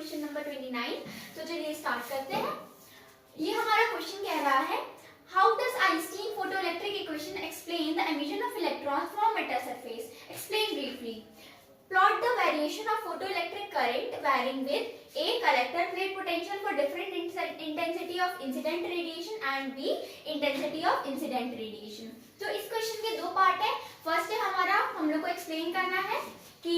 Question number 29। तो चलिए start करते हैं। ये हमारा क्वेश्चन कह रहा है how does Einstein photoelectric equation explain the emission of electrons from metal surface, explain briefly. Plot the variation of photoelectric current varying with A. collector plate potential for different intensity of incident radiation and B. intensity of incident radiation। तो इस question के दो part है। First है हमारा, हम लोग को एक्सप्लेन करना है कि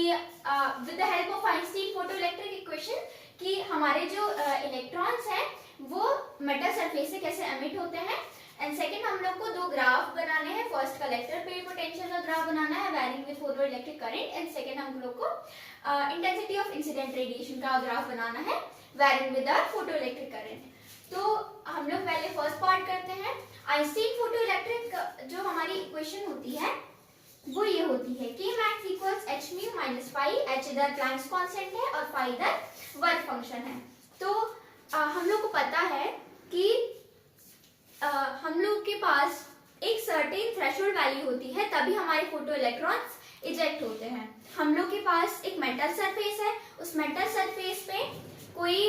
with the help of Einstein photoelectric equation कि हमारे जो इलेक्ट्रॉन्स हैं वो मेटल सरफेस से कैसे एमिट होते हैं। एंड सेकंड हम लोग को दो ग्राफ बनाने हैं। फर्स्ट कलेक्टर प्लेट पोटेंशियल का ग्राफ बनाना है varying with photoelectric current, and second हम लोग को इंटेंसिटी ऑफ इंसिडेंट रेडिएशन का ग्राफ बनाना है varying with our photoelectric current. तो हम लोग पहले फर्स्ट पार्ट करते हैं। आइंस्टीन फोटोइलेक्ट्रिक जो हमारी इक्वेशन होती है वो ये होती है कि Max equals h mu minus phi, h इधर प्लैंक्स कांस्टेंट है और phi इधर वर्क फंक्शन है। तो हम लोग को पता है कि हम लोग के पास एक सर्टेन थ्रेशोल्ड वैल्यू होती है तभी हमारे फोटो इलेक्ट्रॉन्स इजेक्ट होते हैं। हम लोग के पास एक मेटल सरफेस है, उस मेटल सरफेस पे कोई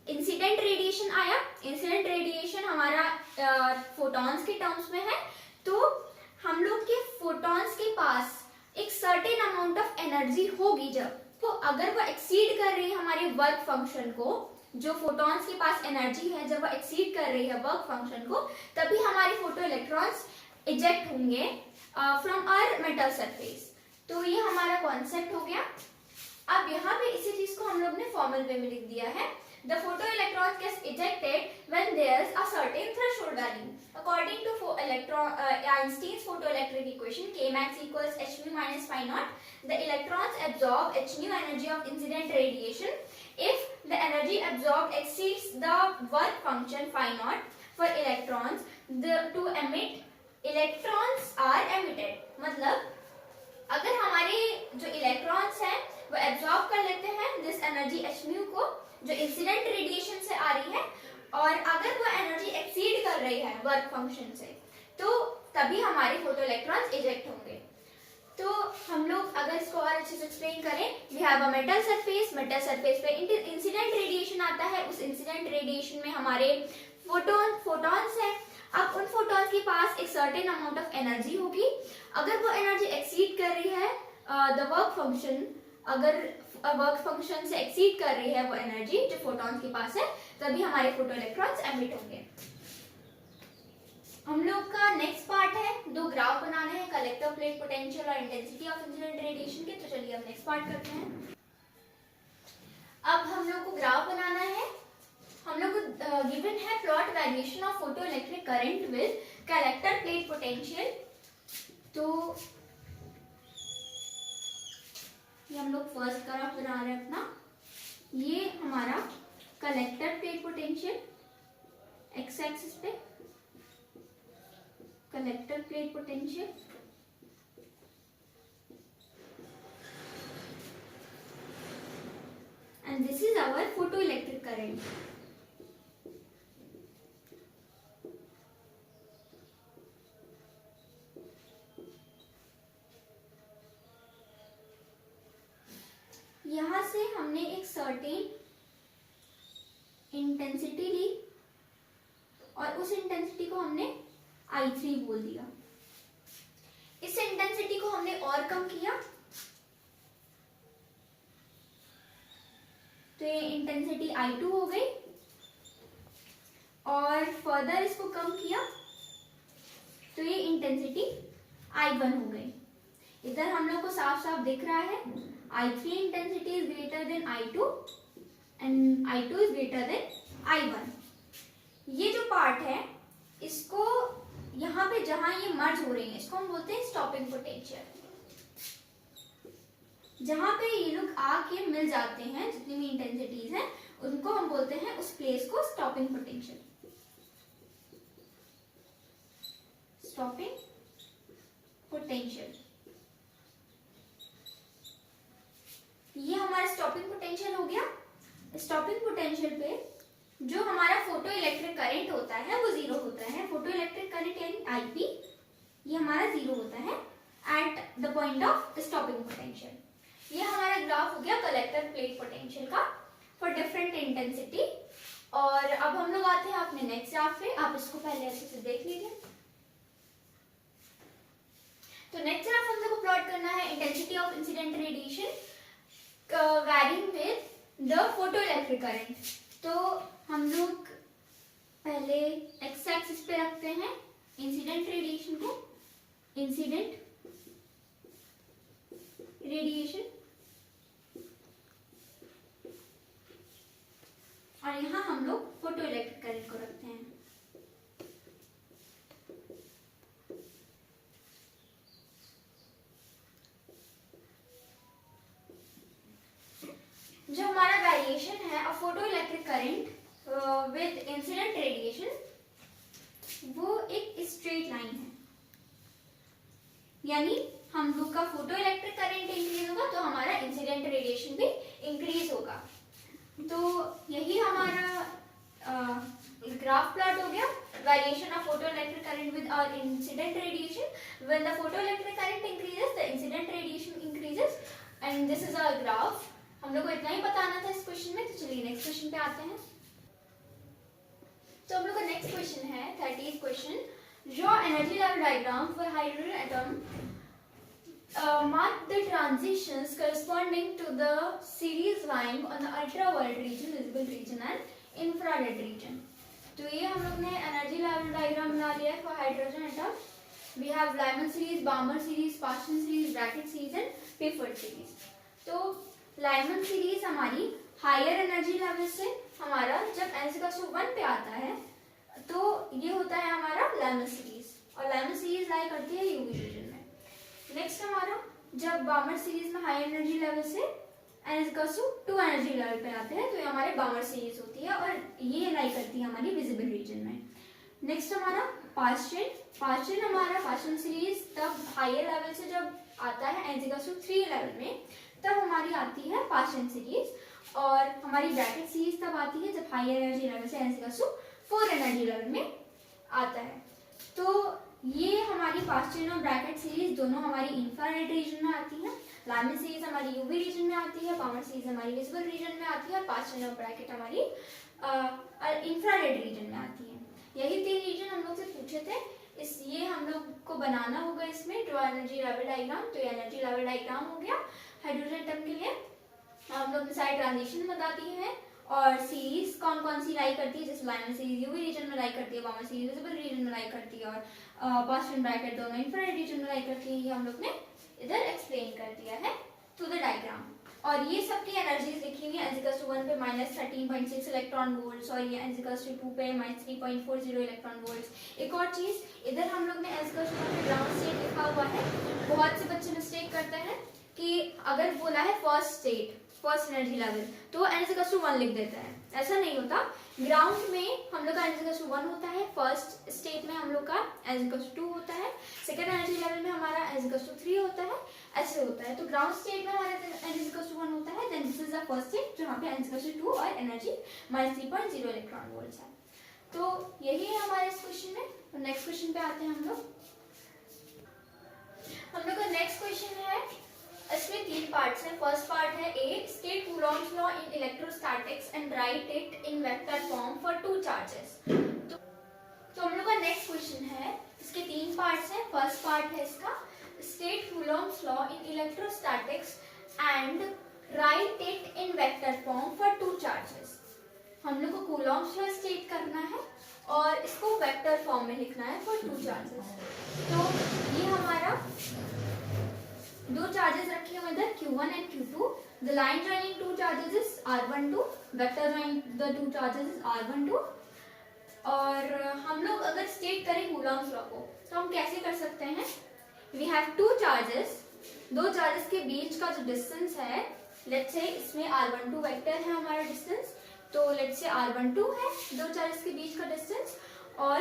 इंसिडेंट रेडिएशन आया, इंसिडेंट रेडिएशन हमारा फोटॉन्स के टर्म्स में है। तो हम लोग के फोटॉन्स के पास एक सर्टेन अमाउंट ऑफ एनर्जी होगी जब, तो अगर वो एक्सीड कर रही है हमारे वर्क फंक्शन को, जो फोटॉन्स के पास एनर्जी है जब वो एक्सीड कर रही है वर्क फंक्शन को, तभी हमारे फोटो इलेक्ट्रॉन्स इजेक्ट होंगे फ्रॉम आवर मेटल सरफेस। तो ये हमारा कॉन्सेप्ट हो गया। अब यहाँ पे इसी चीज को हम लोग ने फॉर्मल वे में लिख दिया है। The photoelectrons get ejected when there's a certain threshold value. According to Einstein's photoelectric equation, Kmax equals h mu minus phi naught. The electrons absorb h nu energy of incident radiation if the energy absorbed exceeds the work function phi naught for electrons. To emit electrons are emitted. मतलब अगर हमारे जो electrons हैं वो absorb कर लेते हैं this energy h mu को जो इंसिडेंट रेडिएशन से आ रही है, और अगर वो एनर्जी एक्सीड कर रही है वर्क फंक्शन से, तो तभी हमारे फोटो इलेक्ट्रॉन्स इजेक्ट होंगे। तो हम लोग अगर इसको और अच्छे से एक्सप्लेन करें, we have a metal surface, metal surface पे इंसिडेंट रेडिएशन आता है, उस इंसिडेंट रेडिएशन में हमारे फोटॉन्स हैं। अब उन फोटॉन्स के पास एक सर्टेन अमाउंट ऑफ एनर्जी होगी। अगर वो एनर्जी एक्सीड कर रही है द वर्क फंक्शन, अगर वर्क फंक्शन से एक्सीड कर रही है वो एनर्जी जो फोटॉन्स के पास है, तभी हमारे फोटो इलेक्ट्रॉन्स एमिट होंगे। हम लोग का नेक्स्ट पार्ट है, दो ग्राफ बनाने हैं कलेक्टर प्लेट पोटेंशियल और इंटेंसिटी ऑफ इंसिडेंट रेडिएशन के। तो चलिए अब नेक्स्ट पार्ट करते हैं। अब हम लोग को ग्राफ बनाना है। हम लोग को गिवन है plot variation of photo electric current with collector plate potential. तो ये हम लोग फर्स्ट ग्राफ बना रहे हैं अपना। ये हमारा collector plate potential x axis पे, collector plate potential, and this is our photo electric current. यहां से हमने एक सर्टेन इंटेंसिटी ली और उस इंटेंसिटी को हमने I3 बोल दिया। इस इंटेंसिटी को हमने और कम किया तो ये इंटेंसिटी I2 हो गई, और फर्दर इसको कम किया तो ये इंटेंसिटी I1 हो गई। इधर हम लोग को साफ साफ दिख रहा है I3 intensity is greater than I2 and I2 is greater than I1। ये जो पार्ट है इसको यहाँ पे जहां ये मर्ज हो रही है इसको हम बोलते हैं स्टॉपिंग पोटेंशियल। जहां पे ये लोग आके मिल जाते हैं, जितनी भी इंटेंसिटीज हैं उनको हम बोलते हैं उस प्लेस को स्टॉपिंग पोटेंशियल। स्टॉपिंग पोटेंशियल, ये हमारा स्टॉपिंग पोटेंशियल हो गया। स्टॉपिंग पोटेंशियल पे जो हमारा फोटो इलेक्ट्रिक करंट होता है वो जीरो होता है। फोटो इलेक्ट्रिक करंट यानी आईपी ये हमारा जीरो होता है at the point of stopping potential. ये हमारा ग्राफ हो गया कलेक्टर प्लेट पोटेंशियल का। For different intensity. और अब हम लोग आते हैं अपने नेक्स्ट ग्राफ पे, आप इसको पहले अच्छे से देख लीजिए। तो नेक्स्ट ग्राफ हम लोग को प्लॉट करना है intensity of incident radiation varying with the photo electric current. तो हम लोग पहले एक्स एक्सिस पे रखते हैं इंसिडेंट रेडिएशन को, इंसिडेंट रेडिएशन, और यहाँ हम लोग फोटो इलेक्ट्रिक करंट को रखते हैं। जो हमारा वेरिएशन है of photo electric current with incident radiation, वो एक स्ट्रेट लाइन है, यानी हम लोग का फोटो इलेक्ट्रिक करंट इंक्रीज होगा तो हमारा इंसिडेंट रेडिएशन भी इंक्रीज होगा। तो यही हमारा ग्राफ प्लॉट हो गया, variation of photo electric current with और incident radiation. When the photo electric current increases the incident radiation increases, and this is our graph. हम लोग को इतना ही बताना था इस क्वेश्चन में। तो चलिए नेक्स्ट क्वेश्चन पे आते हैं। तो हम लोग का नेक्स्ट क्वेश्चन है 30th question, draw energy level diagram for hydrogen atom, mark the transitions corresponding to the series lying on the ultraviolet region, visible region and infrared region। तो ये हम लोग ने एनर्जी लेवल डायग्राम बना लिया है for hydrogen atom. We have Lyman series, Balmer series, Paschen series, Brackett series and Pfund series. तो Lyman series हमारी हायर एनर्जी लेवल से हमारा जब n=1 पे आता है तो ये होता है हमारा लाइमन सीरीज, और लाइमन सीरीज लाई करती है यूवी रीजन में। नेक्स्ट हमारा जब बार्मर सीरीज में हाई एनर्जी लेवल से n=2 एनर्जी लेवल पे आते हैं तो ये हमारे बार्मर सीरीज होती है और ये लाई करती है हमारी विजिबल रीजन में। नेक्स्ट हमारा पास्टन हमारा पास्टन सीरीज तब हायर लेवल से जब आता है n=3 लेवल में, तब हमारी आती है पास्टन सीरीज। और हमारी ब्रैकेट सीरीज तब आती है जब हायर एनर्जी लेवल से n=4 एनर्जी लेवल में आता है। तो ये हमारी पास्टन और ब्रैकेट सीरीज दोनों हमारी इंफ्रारेड रीजन में आती है। लाइमन सीरीज हमारी यूवी रीजन में आती है, बार्मर सीरीज हमारी विजिबल रीजन में आती है, पास्टन और ब्रैकेट हमारी इंफ्रारेड रीजन में आती है। यही 3 रीजन हम लोग से पूछे थे, ये हम लोग को बनाना होगा इसमें ड्रॉ एनर्जी लेवल डायग्राम। तो एनर्जी लेवल डायग्राम हो गया हाइड्रोजन एटम के लिए। हम लोग ने सारी ट्रांजिशन बता दी है और सीरीज कौन कौन सी लाई करती है, जैसे लाइमन सीरीज यूवी रीजन में लाई करती है, बार्मर सीरीज विजिबल रीजन में लाई करती है, और पास्टन ब्रैकेट दोनों इंफ्रारेड रीजन में लाई करती है। ये हम लोग ने इधर एक्सप्लेन कर दिया है थ्रू द डायग्राम। और ये सब की एनर्जीज लिखी हुई है, n=1 पे -13.6 इलेक्ट्रॉन वोल्ट्स, और ये n=2 पे -3.40 इलेक्ट्रॉन वोल्ट्स। एक और चीज, इधर हम लोग ने n=1 पे ग्राउंड स्टेट लिखा हुआ है। बहुत से बच्चे मिस्टेक करते हैं कि अगर बोला है first state, first energy level, तो n=1 लिख देता है। ऐसा नहीं होता। ग्राउंड में हम लोग का n=1 होता है, फर्स्ट स्टेट में हम लोग का n=2 होता है, सेकेंड एनर्जी लेवल में हमारा n=3 होता है, ऐसे होता है। तो ग्राउंड स्टेट में हमारा n=1 होता है, then this is the first state जहाँ पे n=2 और एनर्जी -3.0 इलेक्ट्रॉन वोल्ट्स है। तो यही है हमारे इस क्वेश्चन में। तो नेक्स्ट क्वेश्चन पे आते हैं हम लोग का नेक्स्ट क्वेश्चन है, इसमें 3 पार्ट्स हैं। फर्स्ट पार्ट है a, state Coulomb's law in electrostatics and write it in vector form for 2 charges. तो हम लोग का नेक्स्ट क्वेश्चन है, इसके 3 पार्ट्स हैं। फर्स्ट पार्ट है इसका, state Coulomb's law in electrostatics and write it in vector form for 2 charges. हम लोग को कूलॉम्स लॉ स्टेट करना है और इसको वेक्टर फॉर्म में लिखना है फॉर 2 चार्जेस। तो ये हमारा 2 चार्जेस रखे हुए इधर Q1 and Q2। The line joining 2 charges is R12, vector joining the 2 charges is R12। और हम लोग अगर स्टेट करें कूलॉम्स लॉ को तो हम कैसे कर सकते हैं, we have 2 charges, 2 चार्जेस के बीच का जो डिस्टेंस है, लेट्स से इसमें R12 वेक्टर है हमारा डिस्टेंस, तो लेट्स से R12 है 2 चार्जेस के बीच का डिस्टेंस, और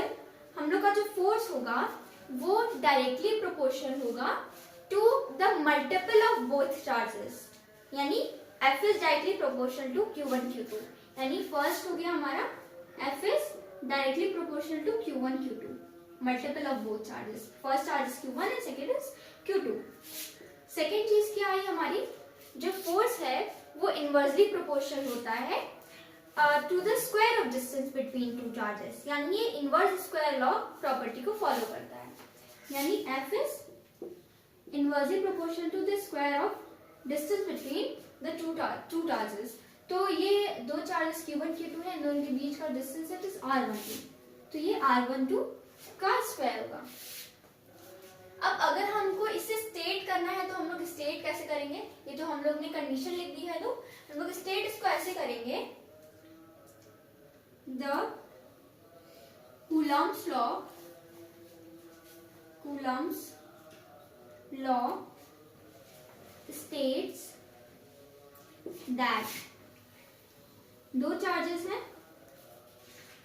हम लोग का जो फोर्स होगा वो डायरेक्टली प्रोपोर्शनल होगा to the multiple of both charges, यानी F is directly proportional to Q1 Q2, यानी फर्स्ट हो गया हमारा F is directly proportional to Q1 Q2, multiple of both charges, first charge is Q1 and second is Q2। Second चीज क्या आई हमारी, जो force है वो इनवर्सली प्रोपोर्शनल होता है to the square of distance between two charges, यानी ये इनवर्स स्क्वायर लॉ प्रॉपर्टी को फॉलो करता है, यानी F is inversely proportional to the square of distance between the two charges. तो ये दो चार्जेस Q1 Q2 है, इन दोनों के बीच का डिस्टेंस है R12, तो ये R12 का स्क्वायर होगा। अब अगर हमको इसे स्टेट करना है तो हम लोग स्टेट कैसे करेंगे, ये तो हम लोग ने कंडीशन लिख दी है, तो हम लोग स्टेट इसको ऐसे करेंगे, the Coulomb's law states that दो चार्जेस हैं,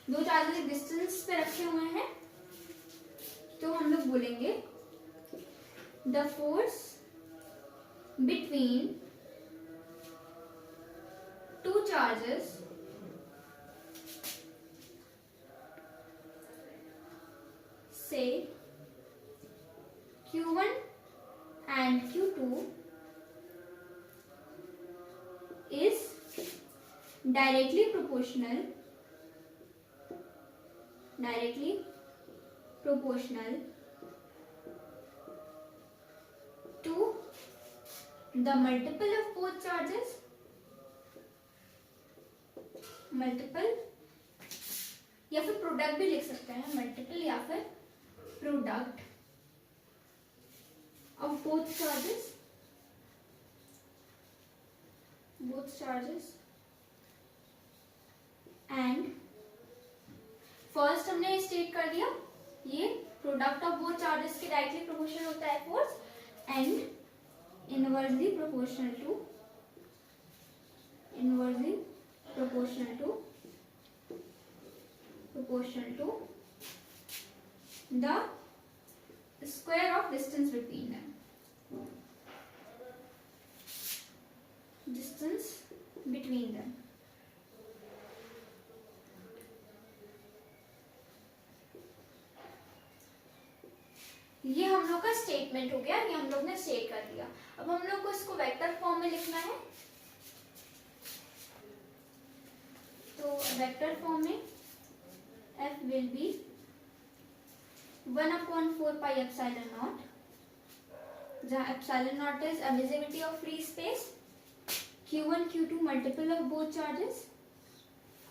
दो चार्जेस डिस्टेंस पे रखे हुए हैं, तो हम लोग बोलेंगे the force between two charges से Q1 and Q2 is directly proportional to the multiple of both charges, multiple या फिर प्रोडक्ट भी लिख सकते हैं, मल्टीपल या फिर product of both charges and first हमने स्टेट कर दिया, ये प्रोडक्ट ऑफ बोथ चार्जेस के डायरेक्टली प्रोपोर्शनल होता है force, and inversely proportional to the square of distance between them, ये हम लोग का स्टेटमेंट हो गया, ये हम लोग ने स्टेट कर दिया। अब हम लोग को इसको वेक्टर फॉर्म में लिखना है, तो वेक्टर फॉर्म में F will be 1/4 pi epsilon naught, जहाँ epsilon naught is emissivity of free space, Q1 Q2 multiple of both charges,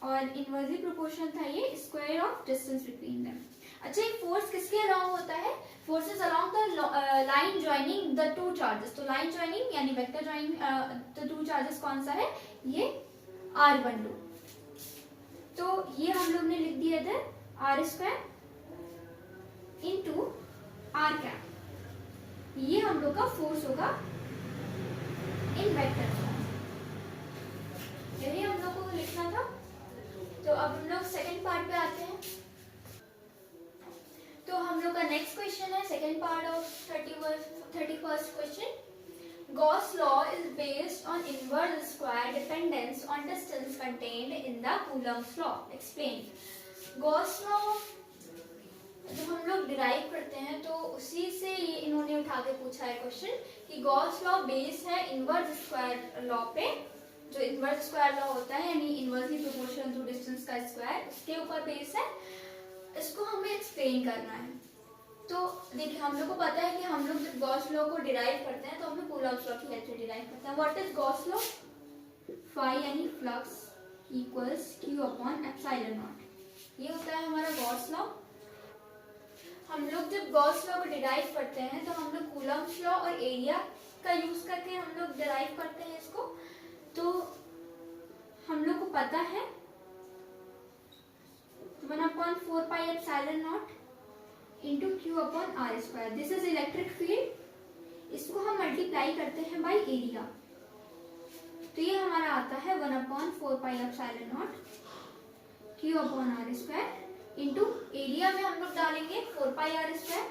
और इनवर्सली प्रोपोर्शनल था ये square of distance between them. अच्छा, ये फोर्स किसके अलाउंग होता है, forces along the line joining the two charges, तो लाइन ज्वाइनिंग यानी vector joining the two charges कौन सा है, ये R12, तो ये हम लोग ने लिख दिया इधर R² इंटू R कैप, ये हम लोग का फोर्स होगा इन वेक्टर फॉर्म, यही हम लोग को लिखना था। तो अब हम लोग सेकंड पार्ट पे आते हैं, तो हम लोग का नेक्स्ट क्वेश्चन है second part of 31st question. Gauss law is based on inverse square dependence on distance contained in the Coulomb's law. Explain. Gauss law जब हम लोग डिराइव करते हैं तो उसी से ये इन्होंने उठा के पूछा है क्वेश्चन कि गॉस लॉ बेस है इनवर्स स्क्वायर लॉ पे, जो इनवर्स स्क्वायर लॉ होता है यानी इनवर्सली प्रोपोर्शनल टू डिस्टेंस का स्क्वायर, उसके ऊपर बेस है, इसको हमें एक्सप्लेन करना है। तो देखिए हम लोग को पता है कि हम लोग जब गॉस लॉ को डिराइव करते हैं तो हम लोग कूलॉम्स लॉ की हेल्प से डिराइव करते हैं। What is Gauss law, phi यानी flux equals Q upon epsilon naught, ये होता है हमारा गॉस लॉ। हम लोग जब गॉस लॉ को डिराइव करते हैं तो हम लोग कूलॉम्स लॉ और एरिया का यूज करके हम लोग डिराइव करते हैं इसको। तो हम लोग को पता है 1/4 pi epsilon not into Q upon R square, this is electric field, इसको हम मल्टीप्लाई करते हैं बाई एरिया, तो ये हमारा आता है 1/4 pi epsilon not Q upon R square into area में हम लोग डालेंगे 4 पाई R स्क्वायर,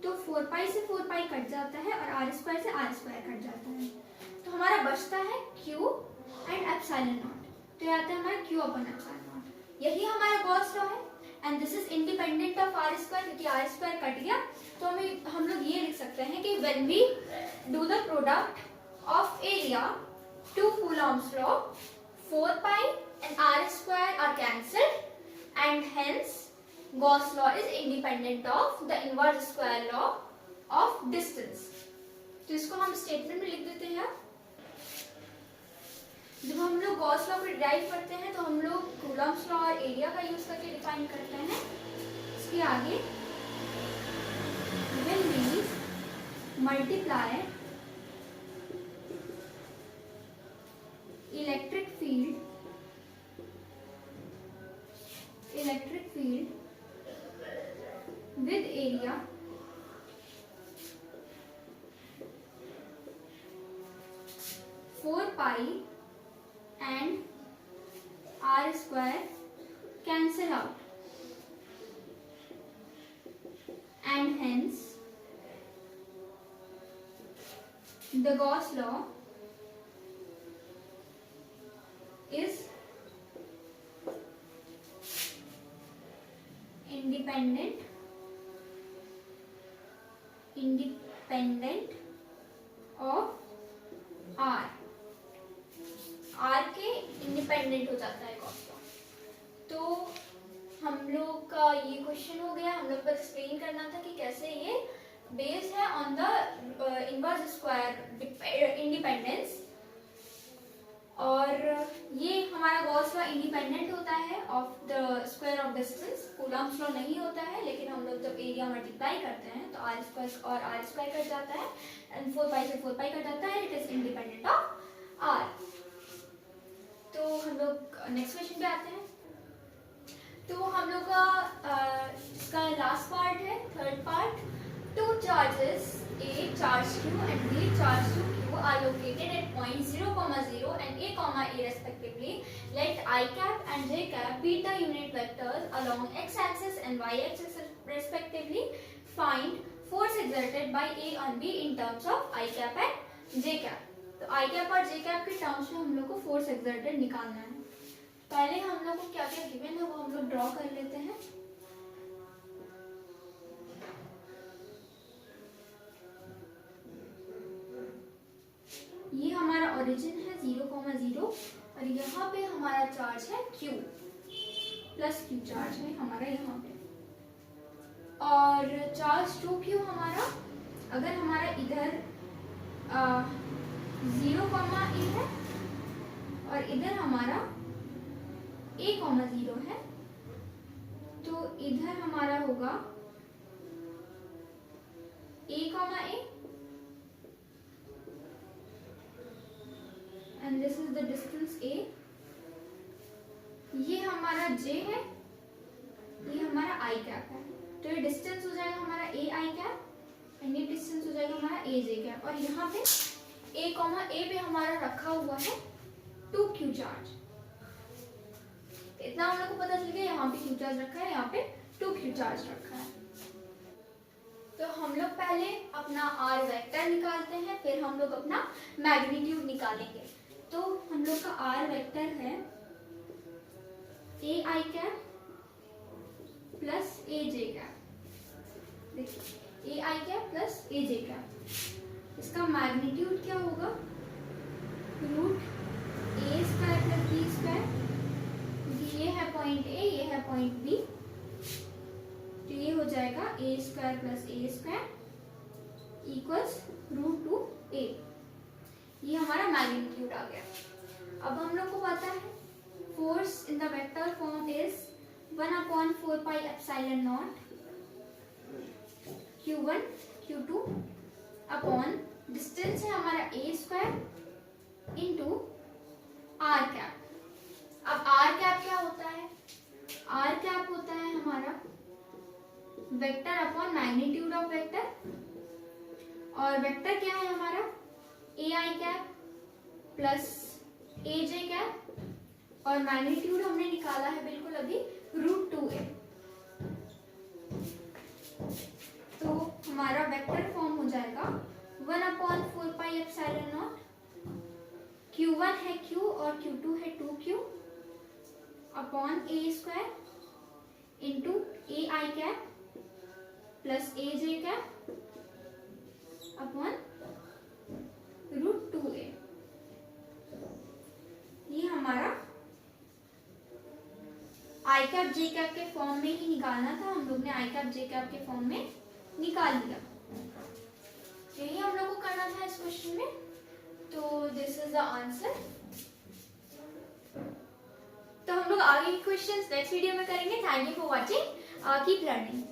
तो 4 पाई से 4 पाई कट जाता है और R स्क्वायर से R स्क्वायर कट जाता है, तो हमारा बचता है Q एंड एप्सिलॉन नॉट, तो ये आता है हमारा Q अपॉन एप्सिलॉन नॉट, यही हमारा गॉस लॉ है। And this is independent of R square, क्योंकि R स्क्वायर कट गया, तो हम लोग ये लिख सकते हैं कि when we do the product of area 2 Coulomb's law, 4 pi and r square are cancelled, and hence Gauss law is independent of the inverse square law of distance. तो इसको हम स्टेटमेंट में लिख देते हैं. जब हम लोग गॉस लॉ को डिराइव करते हैं तो हम लोग कूलम्ब्स लॉ और एरिया का यूज करके डिफाइन करते हैं. इसके आगे when we multiply electric field with area, four pi and r square cancel out, and hence the Gauss law is independent of R. R के इंडिपेंडेंट हो जाता है Gauss law. तो हम लोग का ये क्वेश्चन हो गया. हम लोग को एक्सप्लेन करना था कि कैसे ये बेस्ड है on the inverse square independence, और ये हमारा गॉस लॉ इंडिपेंडेंट होता है of the square of distance. Coulomb's law नहीं होता है, लेकिन हम लोग जब एरिया मल्टीप्लाई करते हैं तो आर स्क्वायर और आर स्क्वायर कट जाता है एंड 4 पाई से 4 पाई कट जाता है. It is independent of R. तो हम लोग नेक्स्ट क्वेश्चन पे आते हैं. तो हम लोग का इसका लास्ट पार्ट है, third part. Two charges A charge Q and B charge 2Q are located at points 0, 0 and A, respectively. Let I cap and J cap be the unit vectors along x axis and y axis respectively. Find force exerted by A on B in terms of I cap and J cap. तो I cap और J cap के terms में हम लोग को force exerted निकालना है. पहले हम लोग को क्या क्या गिवन है वो हम लोग ड्रॉ कर लेते हैं. ये हमारा ओरिजिन है 0, 0 और यहाँ पे हमारा चार्ज है Q प्लस Q चार्ज है हमारा यहाँ पे. और चार्ज 2Q हमारा, अगर हमारा इधर 0, A है और इधर हमारा A, 0 है, तो इधर हमारा होगा A, and this is the distance A. ये हमारा J है, ये हमारा I cap है. तो ये डिस्टेंस हो जाएगा हमारा A I cap एंड ये डिस्टेंस हो जाएगा हमारा A J cap. और यहाँ पे A पे हमारा रखा हुआ है 2Q चार्ज. इतना हम लोग को पता चल गया. यहाँ पे Q चार्ज रखा है, यहाँ पे 2Q चार्ज रखा है. तो हम लोग पहले अपना R वेक्टर निकालते हैं, फिर हम लोग अपना मैग्नीट्यूड निकालेंगे. तो हम लोग का R वेक्टर है A I cap plus A J cap. देखिए A I cap plus A J cap. इसका मैग्नीट्यूड क्या होगा? Root A square plus B square, क्योंकि ये है पॉइंट A, ये है पॉइंट B. तो ये हो जाएगा A square plus A square equals root 2A. ये हमारा मैग्नीट्यूड आ गया. अब हम लोग को पता है force in the vector form is 1/4 pi epsilon not Q1 Q2 upon distance है हमारा A square into R cap. अब R कैप क्या होता है? R कैप होता है हमारा vector upon magnitude of vector, और वेक्टर क्या है हमारा A I cap plus A J cap, और मैग्नीट्यूड हमने निकाला है बिल्कुल अभी रूट 2A. तो हमारा वेक्टर फॉर्म हो जाएगा 1/4 पाई एप्सिलॉन नॉट. Q1 है Q और Q2 है 2Q upon A square into A I cap plus A J cap upon root 2A. I cap J cap के फॉर्म में ही निकालना था, हम लोग ने आई कैप जे कैप के फॉर्म में निकाल लिया। यही हम लोग को करना था इस क्वेश्चन में। तो दिस इज द आंसर। तो हम लोग आगे के क्वेश्चंस नेक्स्ट वीडियो में करेंगे। Thank you for watching, keep learning.